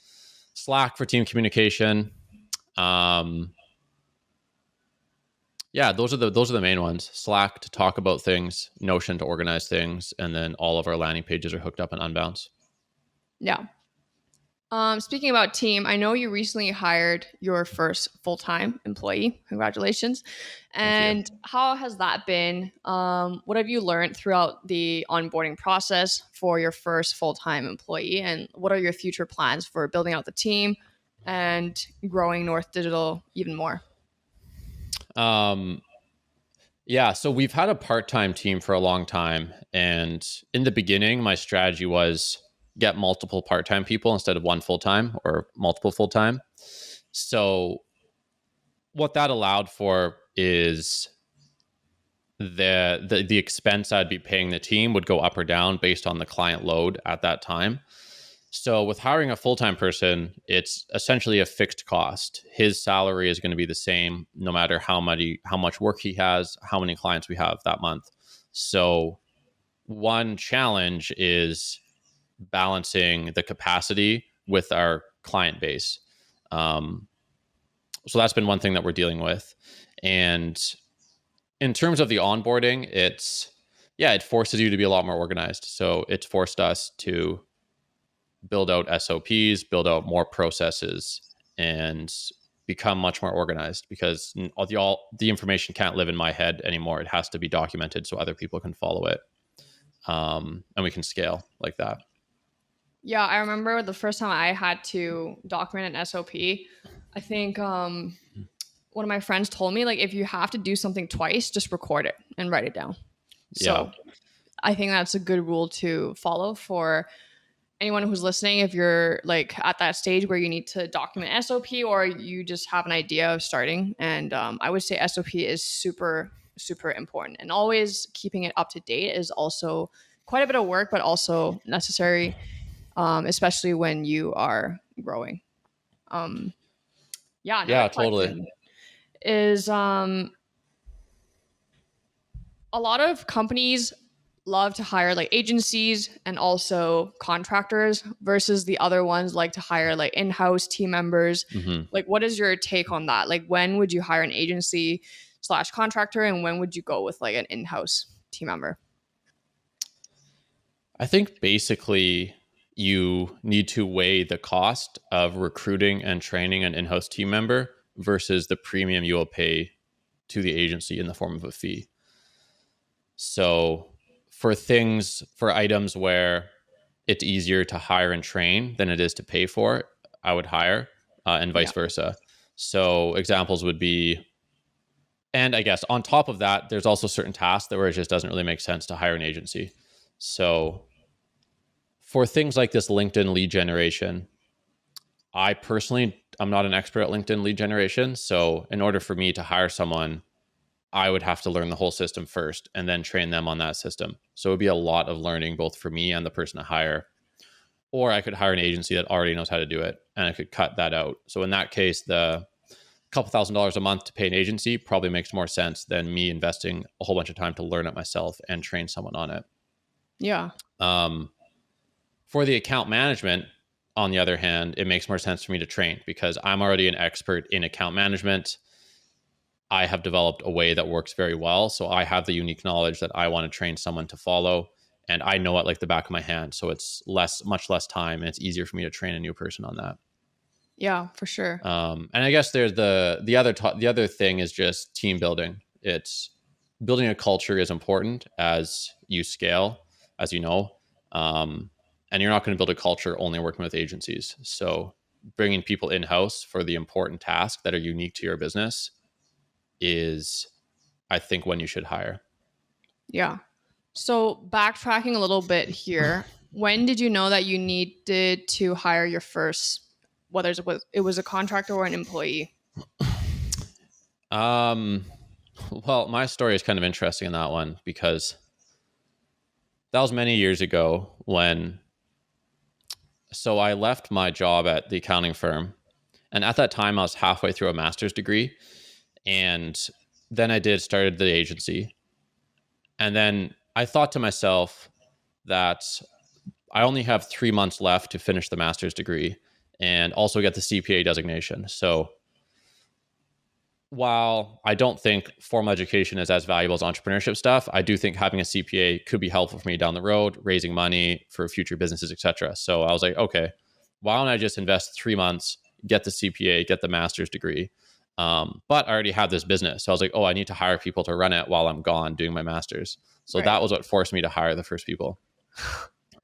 Slack for team communication. Those are the main ones. Slack to talk about things, Notion to organize things, and then all of our landing pages are hooked up in Unbounce. Yeah. Speaking about team, I know you recently hired your first full-time employee. Congratulations. And how has that been? What have you learned throughout the onboarding process for your first full-time employee? And what are your future plans for building out the team and growing North Digital even more? So we've had a part-time team for a long time. And in the beginning, my strategy was get multiple part-time people instead of one full-time or multiple full-time. So what that allowed for is the expense I'd be paying the team would go up or down based on the client load at that time. So with hiring a full-time person, it's essentially a fixed cost. His salary is going to be the same no matter how much work he has, how many clients we have that month. So one challenge is balancing the capacity with our client base. So that's been one thing that we're dealing with. And in terms of the onboarding, it forces you to be a lot more organized. So it's forced us to build out SOPs, build out more processes, and become much more organized, because the information can't live in my head anymore. It has to be documented so other people can follow it. And we can scale like that. Yeah, I remember the first time I had to document an SOP. I think one of my friends told me, like, if you have to do something twice, just record it and write it down. So I think that's a good rule to follow for anyone who's listening. If you're like at that stage where you need to document SOP or you just have an idea of starting. And I would say SOP is super, super important. And always keeping it up to date is also quite a bit of work, but also necessary. Especially when you are growing. Totally. Is a lot of companies love to hire like agencies and also contractors versus the other ones like to hire like in-house team members. Mm-hmm. Like, what is your take on that? Like, when would you hire an agency / contractor, and when would you go with like an in-house team member? I think basically you need to weigh the cost of recruiting and training an in-house team member versus the premium you will pay to the agency in the form of a fee. So for items where it's easier to hire and train than it is to pay for, I would hire, and Yeah. vice versa. So examples would be, and I guess on top of that, there's also certain tasks that where it just doesn't really make sense to hire an agency. So for things like this LinkedIn lead generation, I personally, I'm not an expert at LinkedIn lead generation. So in order for me to hire someone, I would have to learn the whole system first and then train them on that system. So it would be a lot of learning both for me and the person to hire. Or I could hire an agency that already knows how to do it and I could cut that out. So in that case, the couple $1,000s a month to pay an agency probably makes more sense than me investing a whole bunch of time to learn it myself and train someone on it. Yeah. For the account management, on the other hand, it makes more sense for me to train because I'm already an expert in account management. I have developed a way that works very well. So I have the unique knowledge that I want to train someone to follow. And I know it like the back of my hand. So it's much less time. And it's easier for me to train a new person on that. Yeah, for sure. And I guess there's the other thing is just team building. It's building a culture is important as you scale, as you know. And you're not going to build a culture only working with agencies. So bringing people in-house for the important tasks that are unique to your business is, I think, when you should hire. Yeah. So backtracking a little bit here, when did you know that you needed to hire your first, whether it was a contractor or an employee? Well, my story is kind of interesting in that one because that was many years ago so I left my job at the accounting firm. And at that time, I was halfway through a master's degree. And then I started the agency. And then I thought to myself that I only have 3 months left to finish the master's degree and also get the CPA designation. So while I don't think formal education is as valuable as entrepreneurship stuff, I do think having a CPA could be helpful for me down the road, raising money for future businesses, etc. So I was like, okay, why don't I just invest 3 months, get the CPA, get the master's degree? But I already have this business. So I was like, oh, I need to hire people to run it while I'm gone doing my master's. So that was what forced me to hire the first people.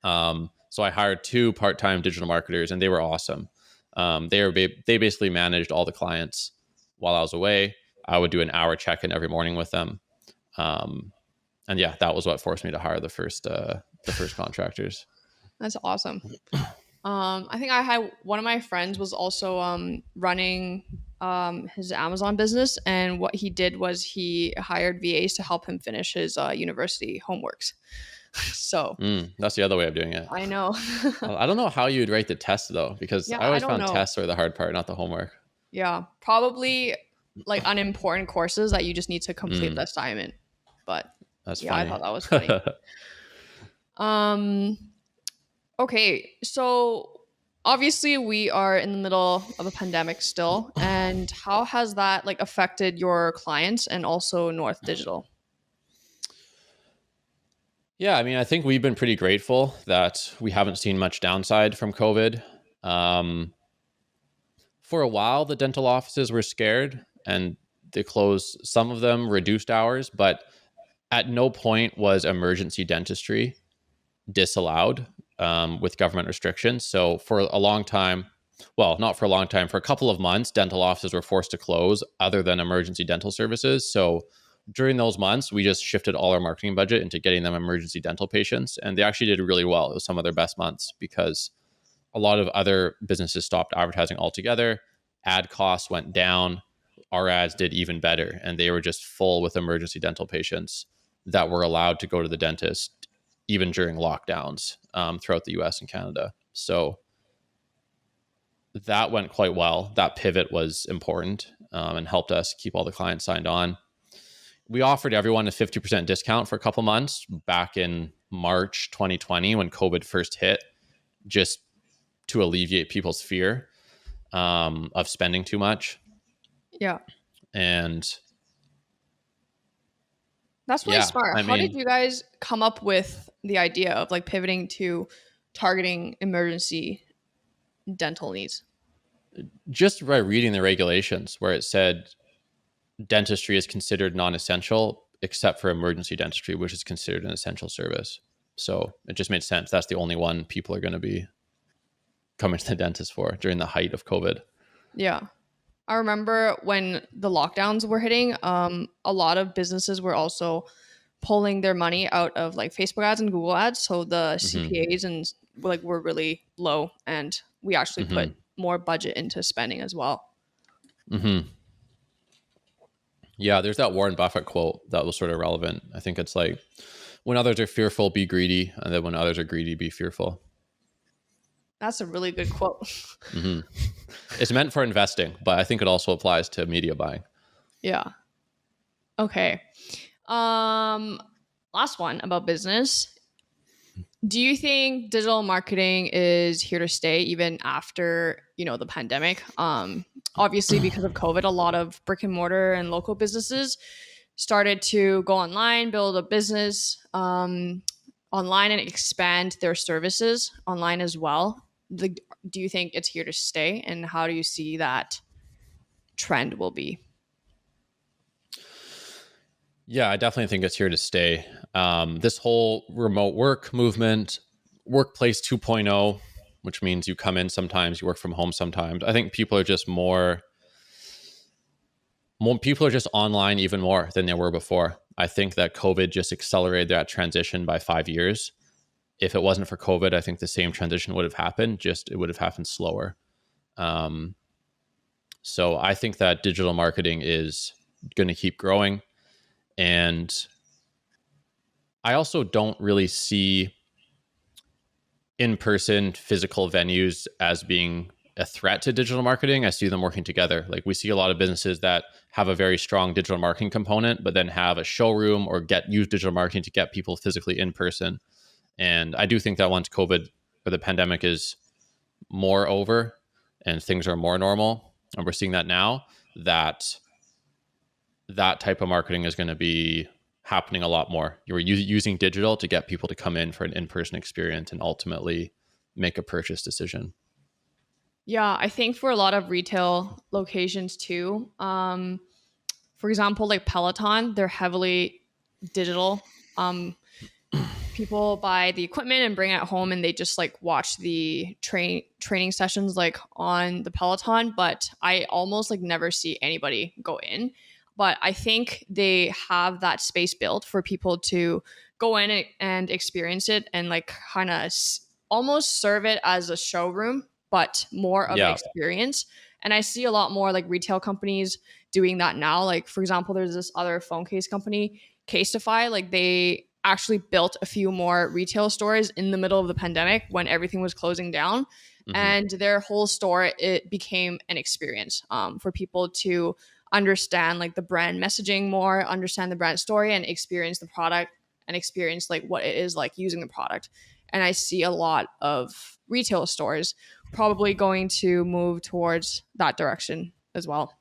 So I hired 2 part-time digital marketers and they were awesome. They basically managed all the clients while I was away. I would do an hour check-in every morning with them. And yeah, that was what forced me to hire the first contractors. That's awesome. I think I had one of my friends was also running his Amazon business, and what he did was he hired VAs to help him finish his university homeworks. So that's the other way of doing it. I know. I don't know how you'd write the test though, because I always found tests were the hard part, not the homework. Yeah, probably like unimportant courses that you just need to complete the assignment. But that's yeah, funny. I thought that was funny. Okay, so obviously we are in the middle of a pandemic still, and how has that like affected your clients and also North Digital? Yeah, I mean, I think we've been pretty grateful that we haven't seen much downside from COVID. For a while, the dental offices were scared and they closed. Some of them reduced hours, but at no point was emergency dentistry disallowed with government restrictions. So for a long time, well, not for a long time, for a couple of months, dental offices were forced to close other than emergency dental services. So during those months, we just shifted all our marketing budget into getting them emergency dental patients. And they actually did really well. It was some of their best months because a lot of other businesses stopped advertising altogether. Ad costs went down. Our ads did even better. And they were just full with emergency dental patients that were allowed to go to the dentist even during lockdowns throughout the US and Canada. So that went quite well. That pivot was important and helped us keep all the clients signed on. We offered everyone a 50% discount for a couple months back in March 2020 when COVID first hit, just to alleviate people's fear of spending too much. Yeah. And that's really smart. How did you guys come up with the idea of like pivoting to targeting emergency dental needs? Just by reading the regulations where it said dentistry is considered non-essential except for emergency dentistry, which is considered an essential service. So it just made sense. That's the only one people are going to be coming to the dentist for during the height of COVID. Yeah. I remember when the lockdowns were hitting, a lot of businesses were also pulling their money out of like Facebook ads and Google ads. So the CPAs and like were really low, and we actually put more budget into spending as well. Yeah, there's that Warren Buffett quote that was sort of relevant. I think it's like, when others are fearful, be greedy. And then when others are greedy, be fearful. That's a really good quote. It's meant for investing, but I think it also applies to media buying. Yeah. Okay. Last one about business. Do you think digital marketing is here to stay even after, the pandemic? Obviously, because of COVID, a lot of brick and mortar and local businesses started to go online, build a business online, and expand their services online as well. Do you think it's here to stay, and how do you see that trend will be? Yeah, I definitely think it's here to stay. This whole remote work movement, workplace 2.0, which means you come in sometimes, you work from home sometimes. I think people are just more people are just online even more than they were before. I think that COVID just accelerated that transition by 5 years. If it wasn't for COVID, I think the same transition would have happened, just it would have happened slower. So I think that digital marketing is going to keep growing. And I also don't really see in-person physical venues as being a threat to digital marketing. I see them working together. Like, we see a lot of businesses that have a very strong digital marketing component, but then have a showroom or use digital marketing to get people physically in person. And I do think that once COVID or the pandemic is more over and things are more normal, and we're seeing that now, that type of marketing is going to be happening a lot more. You're using digital to get people to come in for an in-person experience and ultimately make a purchase decision. Yeah, I think for a lot of retail locations too, for example, like Peloton, they're heavily digital. People buy the equipment and bring it home, and they just like watch the training sessions like on the Peloton, but I almost like never see anybody go in. But I think they have that space built for people to go in and experience it, and like kind of almost serve it as a showroom, but more of an experience. And I see a lot more like retail companies doing that now. Like, for example, there's this other phone case company, Casetify. Like, they actually built a few more retail stores in the middle of the pandemic when everything was closing down. And their whole store, it became an experience for people to understand like the brand messaging more, understand the brand story, and experience the product and experience like what it is like using the product. And I see a lot of retail stores probably going to move towards that direction as well.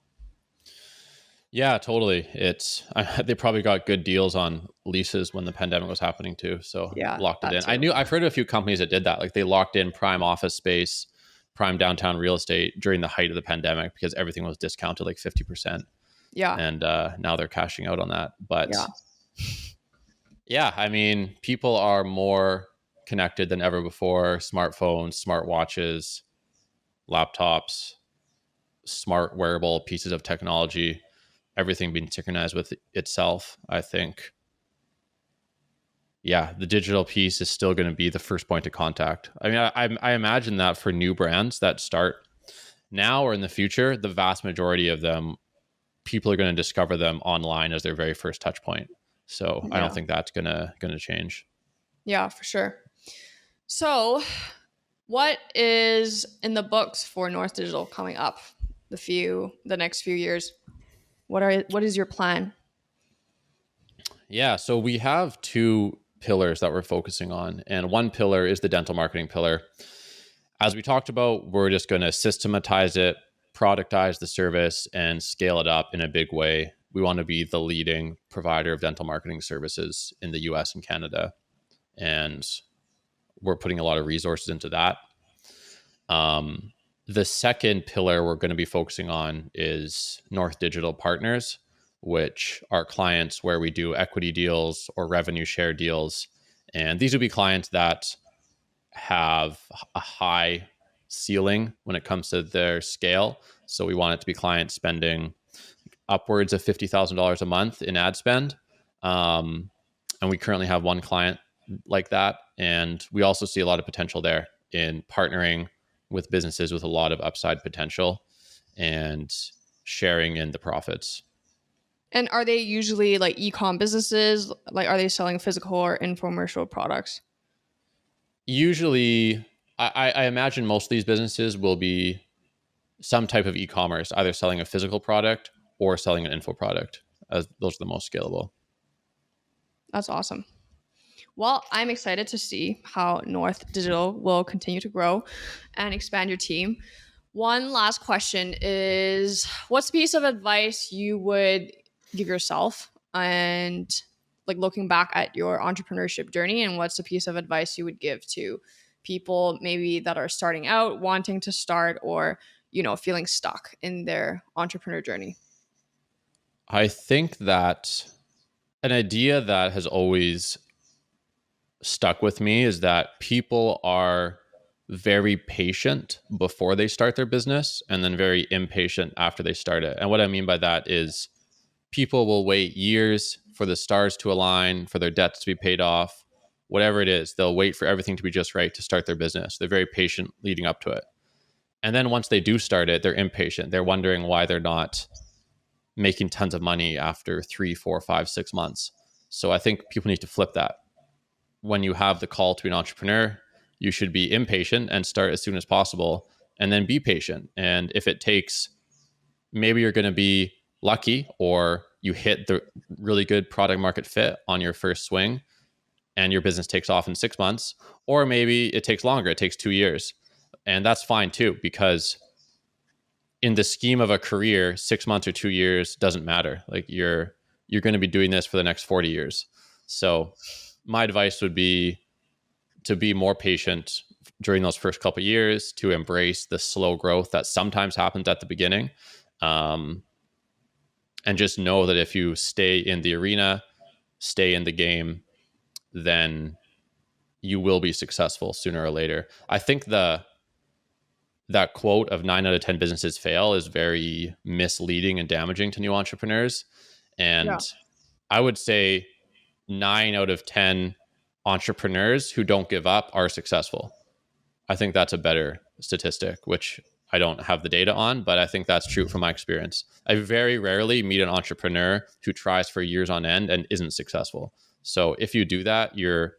Yeah, totally. They probably got good deals on leases when the pandemic was happening too. So locked it in. I've heard of a few companies that did that. Like, they locked in prime office space, prime downtown real estate during the height of the pandemic because everything was discounted like 50%. Yeah. And now they're cashing out on that. But yeah, I mean, people are more connected than ever before. Smartphones, smartwatches, laptops, smart wearable pieces of technology, everything being synchronized with itself. I think, yeah, the digital piece is still going to be the first point of contact. I mean, I imagine that for new brands that start now or in the future, the vast majority of them, people are going to discover them online as their very first touch point. So I don't think that's going to change. Yeah, for sure. So what is in the books for North Digital coming up the next few years? What is your plan? Yeah, so we have two pillars that we're focusing on, and one pillar is the dental marketing pillar. As we talked about, we're just going to systematize it, productize the service, and scale it up in a big way. We want to be the leading provider of dental marketing services in the US and Canada, and we're putting a lot of resources into that. The second pillar we're going to be focusing on is North Digital Partners. which are clients where we do equity deals or revenue share deals. And these would be clients that have a high ceiling when it comes to their scale. So we want it to be clients spending upwards of $50,000 a month in ad spend. And we currently have one client like that. And we also see a lot of potential there in partnering with businesses with a lot of upside potential and sharing in the profits. And are they usually like e-com businesses? Like, are they selling physical or infomercial products? Usually, I imagine most of these businesses will be some type of e-commerce, either selling a physical product or selling an info product, as those are the most scalable. That's awesome. Well, I'm excited to see how North Digital will continue to grow and expand your team. One last question is, what's a piece of advice you would give yourself, and like looking back at your entrepreneurship journey, and what's a piece of advice you would give to people maybe that are starting out, wanting to start, or, you know, feeling stuck in their entrepreneur journey? I think that an idea that has always stuck with me is that people are very patient before they start their business and then very impatient after they start it. And what I mean by that is people will wait years for the stars to align, for their debts to be paid off, whatever it is. They'll wait for everything to be just right to start their business. They're very patient leading up to it. And then once they do start it, they're impatient. They're wondering why they're not making tons of money after 3, 4, 5, 6 months. So I think people need to flip that. When you have the call to be an entrepreneur, you should be impatient and start as soon as possible, and then be patient. And if it takes, maybe you're going to be lucky or you hit the really good product market fit on your first swing and your business takes off in 6 months, or maybe it takes longer, it takes 2 years. And that's fine too, because in the scheme of a career, 6 months or 2 years doesn't matter. Like you're going to be doing this for the next 40 years. So my advice would be to be more patient during those first couple of years, to embrace the slow growth that sometimes happens at the beginning. And just know that if you stay in the arena, stay in the game, then you will be successful sooner or later. I think that quote of 9 out of 10 businesses fail is very misleading and damaging to new entrepreneurs. And I would say 9 out of 10 entrepreneurs who don't give up are successful. I think that's a better statistic, which I don't have the data on, but I think that's true from my experience. I very rarely meet an entrepreneur who tries for years on end and isn't successful. So if you do that, you're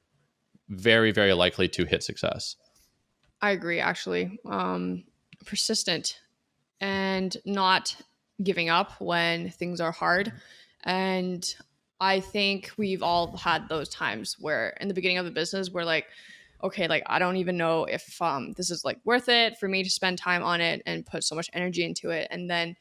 very, very likely to hit success. I agree, actually. Persistent and not giving up when things are hard. And I think we've all had those times where in the beginning of the business, we're like, okay, like I don't even know if this is like worth it for me to spend time on it and put so much energy into it. And then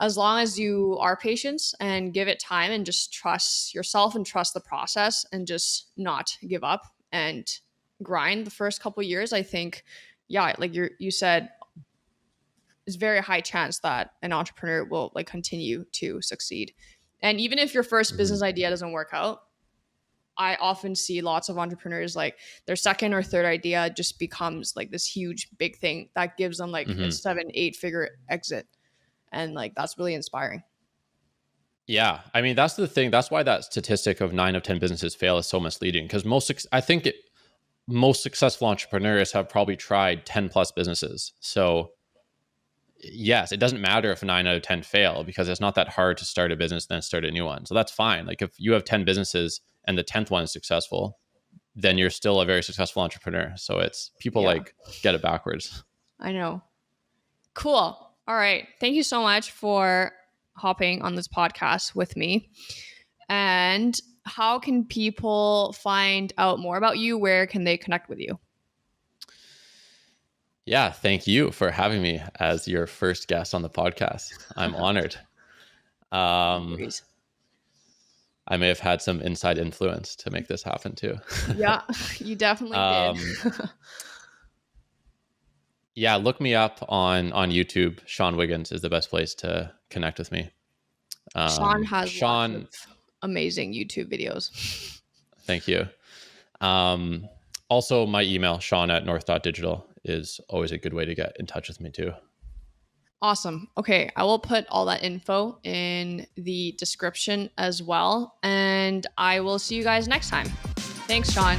as long as you are patient and give it time and just trust yourself and trust the process and just not give up and grind the first couple of years, I think, yeah, like you said, it's very high chance that an entrepreneur will like continue to succeed. And even if your first business idea doesn't work out, I often see lots of entrepreneurs like their second or third idea just becomes like this huge big thing that gives them like a 7-8 figure exit. And like that's really inspiring. Yeah. I mean, that's the thing. That's why that statistic of 9 of 10 businesses fail is so misleading, because most successful entrepreneurs have probably tried 10 plus businesses. So yes, it doesn't matter if 9 out of 10 fail, because it's not that hard to start a business and then start a new one. So that's fine. Like if you have 10 businesses and the 10th one is successful, then you're still a very successful entrepreneur. So it's people like get it backwards. I know. Cool. All right. Thank you so much for hopping on this podcast with me. And how can people find out more about you? Where can they connect with you? Yeah, thank you for having me as your first guest on the podcast. I'm honored. I may have had some inside influence to make this happen too. Yeah, you definitely did. Yeah, look me up on YouTube. Sean Wiggins is the best place to connect with me. Sean has Sean, lots of amazing YouTube videos. thank you. Also, my email, sean@north.digital, is always a good way to get in touch with me too. Awesome. Okay, I will put all that info in the description as well. And I will see you guys next time. Thanks, Sean.